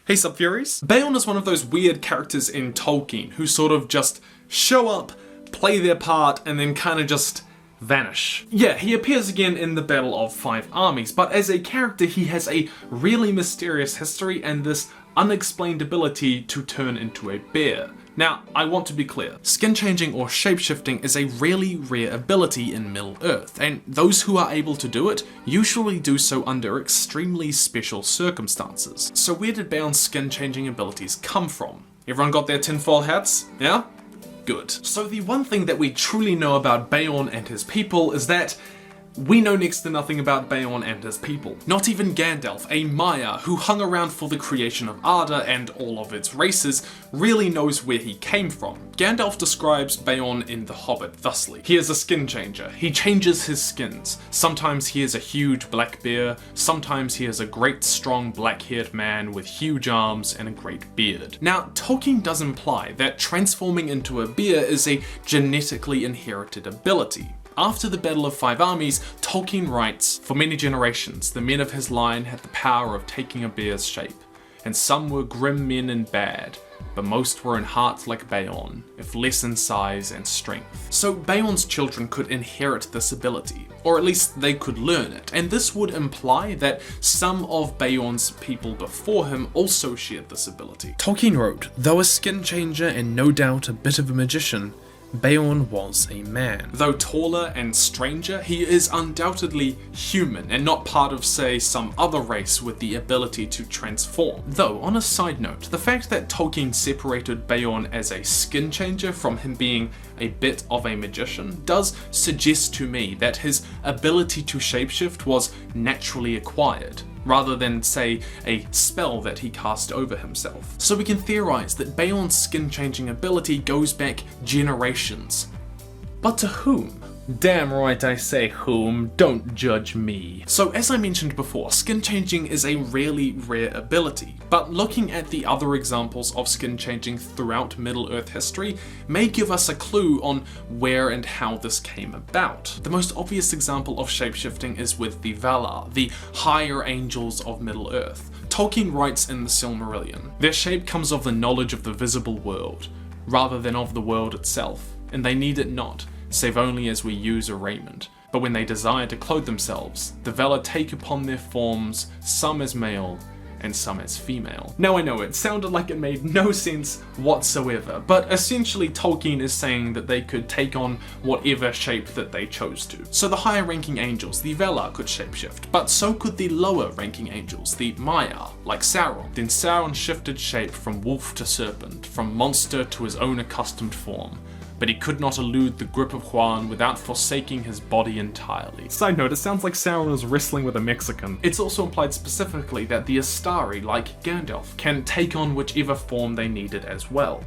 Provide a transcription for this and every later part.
Hey sup Furies? Beorn is one of those weird characters in Tolkien who sort of just show up, play their part, and then kinda just vanish. Yeah, he appears again in the Battle of Five Armies, but as a character he has a really mysterious history and this unexplained ability to turn into a bear. Now, I want to be clear, skin changing or shapeshifting is a really rare ability in Middle-earth, and those who are able to do it usually do so under extremely special circumstances. So where did Beorn's skin changing abilities come from? Everyone got their tinfoil hats? Yeah? Good. So the one thing that we truly know about Beorn and his people is that we know next to nothing about Beorn and his people. Not even Gandalf, a Maya who hung around for the creation of Arda and all of its races, really knows where he came from. Gandalf describes Beorn in The Hobbit thusly. He is a skin changer. He changes his skins. Sometimes he is a huge black bear, sometimes he is a great strong black-haired man with huge arms and a great beard. Now, Tolkien does imply that transforming into a bear is a genetically inherited ability. After the Battle of Five Armies, Tolkien writes, "For many generations, the men of his line had the power of taking a bear's shape, and some were grim men and bad, but most were in heart like Beorn, if less in size and strength." So Beorn's children could inherit this ability, or at least they could learn it, and this would imply that some of Beorn's people before him also shared this ability. Tolkien wrote, "Though a skin changer and no doubt a bit of a magician, Beorn was a man. Though taller and stranger, he is undoubtedly human and not part of, say, some other race with the ability to transform." Though, on a side note, the fact that Tolkien separated Beorn as a skin changer from him being a bit of a magician does suggest to me that his ability to shapeshift was naturally acquired, rather than, say, a spell that he cast over himself. So we can theorize that Beorn's skin-changing ability goes back generations. But to whom? Damn right I say whom, don't judge me. So as I mentioned before, skin changing is a really rare ability, but looking at the other examples of skin changing throughout Middle-earth history may give us a clue on where and how this came about. The most obvious example of shapeshifting is with the Valar, the higher angels of Middle-earth. Tolkien writes in the Silmarillion, "Their shape comes of the knowledge of the visible world, rather than of the world itself, and they need it not, save only as we use a raiment. But when they desire to clothe themselves, the Valar take upon their forms, some as male, and some as female." Now I know it sounded like it made no sense whatsoever, but essentially Tolkien is saying that they could take on whatever shape that they chose to. So the higher ranking angels, the Valar, could shapeshift, but so could the lower ranking angels, the Maiar, like Sauron. Then Sauron shifted shape from wolf to serpent, from monster to his own accustomed form, but he could not elude the grip of Huan without forsaking his body entirely. Side note, it sounds like Sauron is wrestling with a Mexican. It's also implied specifically that the Astari, like Gandalf, can take on whichever form they needed as well.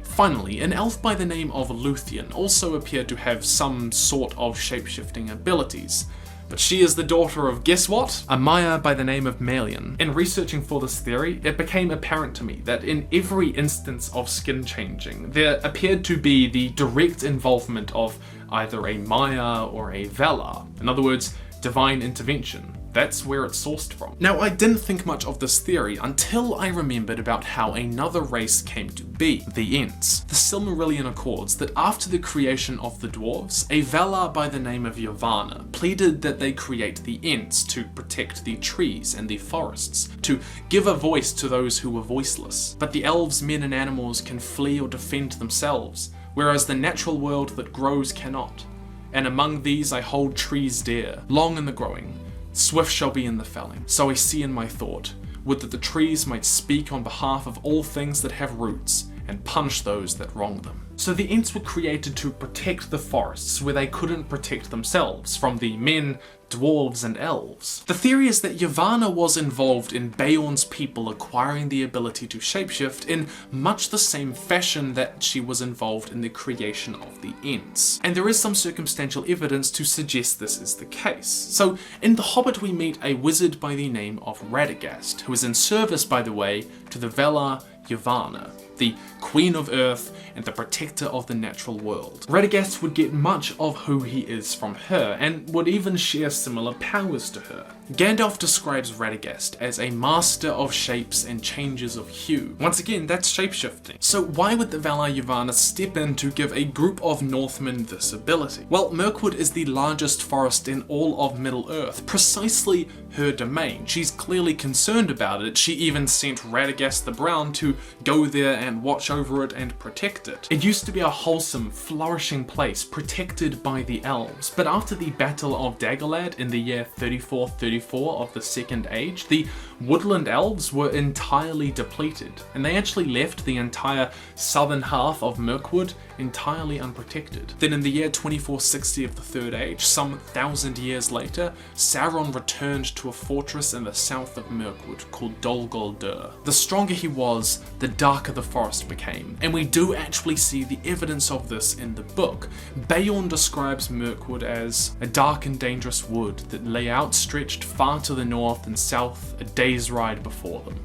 Finally, an elf by the name of Luthien also appeared to have some sort of shapeshifting abilities. But she is the daughter of, guess what? A Maya by the name of Melian. In researching for this theory, it became apparent to me that in every instance of skin changing, there appeared to be the direct involvement of either a Maya or a Valar. In other words, divine intervention. That's where it's sourced from. Now, I didn't think much of this theory until I remembered about how another race came to be, the Ents. The Silmarillion records that after the creation of the dwarves, a Valar by the name of Yavanna pleaded that they create the Ents to protect the trees and the forests, to give a voice to those who were voiceless. But the elves, men and animals can flee or defend themselves, whereas the natural world that grows cannot. And among these I hold trees dear, long in the growing, swift shall be in the felling. So I see in my thought, would that the trees might speak on behalf of all things that have roots, and punish those that wrong them. So the Ents were created to protect the forests where they couldn't protect themselves from the men, dwarves and elves. The theory is that Yavanna was involved in Beorn's people acquiring the ability to shapeshift in much the same fashion that she was involved in the creation of the Ents. And there is some circumstantial evidence to suggest this is the case. So in The Hobbit we meet a wizard by the name of Radagast, who is in service, by the way, to the Valar Yavanna. the Queen of Earth and the protector of the natural world. Radagast would get much of who he is from her, and would even share similar powers to her. Gandalf describes Radagast as a master of shapes and changes of hue. Once again, that's shapeshifting. So why would the Valar Yavanna step in to give a group of Northmen this ability? Well, Mirkwood is the largest forest in all of Middle-earth, precisely her domain. She's clearly concerned about it. She even sent Radagast the Brown to go there and watch over it and protect it. It used to be a wholesome, flourishing place protected by the elves, but after the Battle of Dagorlad in the year 3434 of the Second Age, the woodland elves were entirely depleted, and they actually left the entire southern half of Mirkwood entirely unprotected. Then in the year 2460 of the Third Age, some 1,000 years later, Sauron returned to a fortress in the south of Mirkwood called Dol Guldur. The stronger he was, the darker the forest became, and we do actually see the evidence of this in the book. Beorn describes Mirkwood as a dark and dangerous wood that lay outstretched far to the north and south, a day's ride before them,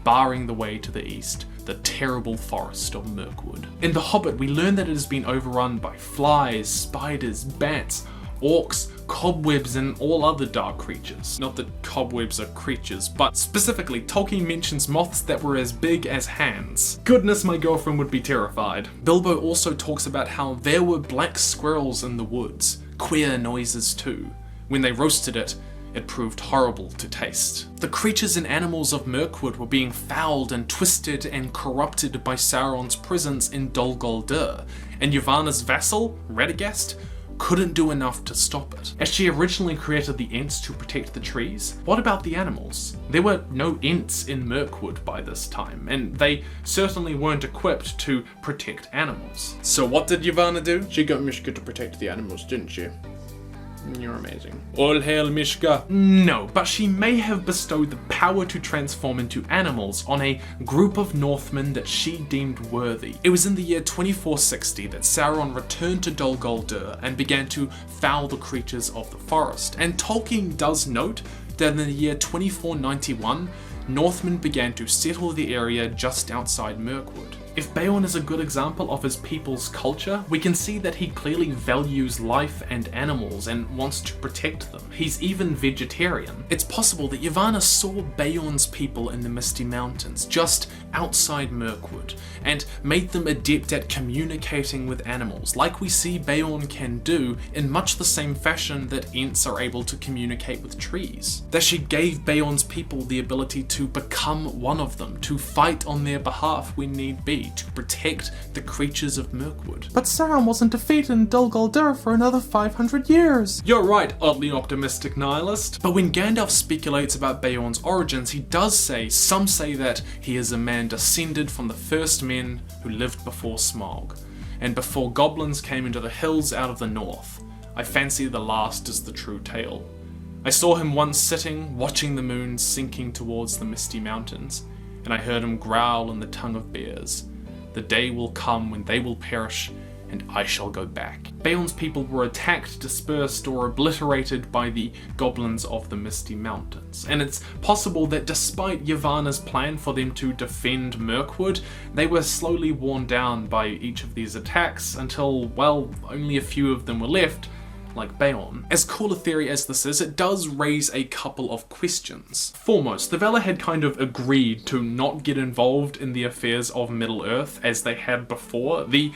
barring the way to the east, the terrible forest of Mirkwood. In The Hobbit, we learn that it has been overrun by flies, spiders, bats, orcs, cobwebs, and all other dark creatures. Not that cobwebs are creatures, but specifically, Tolkien mentions moths that were as big as hands. Goodness, my girlfriend would be terrified. Bilbo also talks about how there were black squirrels in the woods, queer noises too. When they roasted it, it proved horrible to taste. The creatures and animals of Mirkwood were being fouled and twisted and corrupted by Sauron's presence in Dol Guldur, and Yavanna's vassal, Radagast, couldn't do enough to stop it. As she originally created the Ents to protect the trees, what about the animals? There were no Ents in Mirkwood by this time, and they certainly weren't equipped to protect animals. So what did Yavanna do? She got Mishka to protect the animals, didn't she? You're amazing. All hail Mishka. No, but she may have bestowed the power to transform into animals on a group of Northmen that she deemed worthy. It was in the year 2460 that Sauron returned to Dol Guldur and began to foul the creatures of the forest. And Tolkien does note that in the year 2491, Northmen began to settle the area just outside Mirkwood. If Beorn is a good example of his people's culture, we can see that he clearly values life and animals and wants to protect them. He's even vegetarian. It's possible that Yavanna saw Beorn's people in the Misty Mountains, just outside Mirkwood, and made them adept at communicating with animals, like we see Beorn can do in much the same fashion that Ents are able to communicate with trees. That she gave Beorn's people the ability to become one of them, to fight on their behalf when need be, to protect the creatures of Mirkwood. But Sauron wasn't defeated in Dol Guldur for another 500 years. You're right, oddly optimistic nihilist. But when Gandalf speculates about Beorn's origins, he does say, some say that he is a man descended from the first men who lived before Smaug, and before goblins came into the hills out of the north. I fancy the last is the true tale. I saw him once sitting, watching the moon sinking towards the misty mountains, and I heard him growl in the tongue of bears. The day will come when they will perish, and I shall go back. Beorn's people were attacked, dispersed, or obliterated by the goblins of the Misty Mountains, and it's possible that despite Yavanna's plan for them to defend Mirkwood, they were slowly worn down by each of these attacks until, well, only a few of them were left, like Beorn. As cool a theory as this is, it does raise a couple of questions. Foremost, the Valar had kind of agreed to not get involved in the affairs of Middle-earth as they had before. The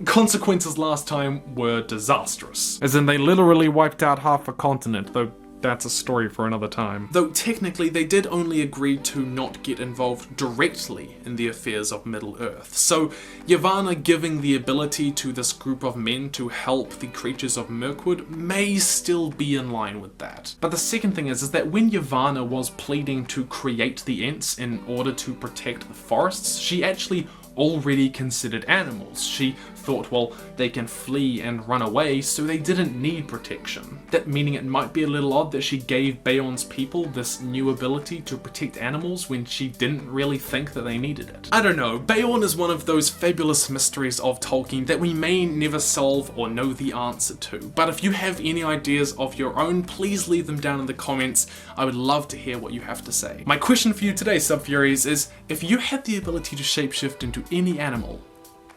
consequences last time were disastrous. As in, they literally wiped out half a continent, though that's a story for another time. Though technically they did only agree to not get involved directly in the affairs of Middle-earth. So Yavanna giving the ability to this group of men to help the creatures of Mirkwood may still be in line with that. But the second thing is that when Yavanna was pleading to create the Ents in order to protect the forests, she actually already considered animals. She thought, well, they can flee and run away, so they didn't need protection. That meaning it might be a little odd that she gave Beorn's people this new ability to protect animals when she didn't really think that they needed it. I don't know, Beorn is one of those fabulous mysteries of Tolkien that we may never solve or know the answer to. But if you have any ideas of your own, please leave them down in the comments. I would love to hear what you have to say. My question for you today, Subfuries, is if you had the ability to shapeshift into any animal,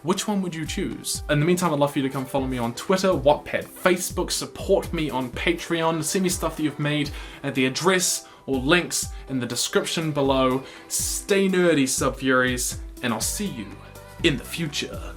which one would you choose? In the meantime, I'd love for you to come follow me on Twitter, Wattpad, Facebook, support me on Patreon, send me stuff that you've made at the address or links in the description below. Stay nerdy, Subfuries, and I'll see you in the future.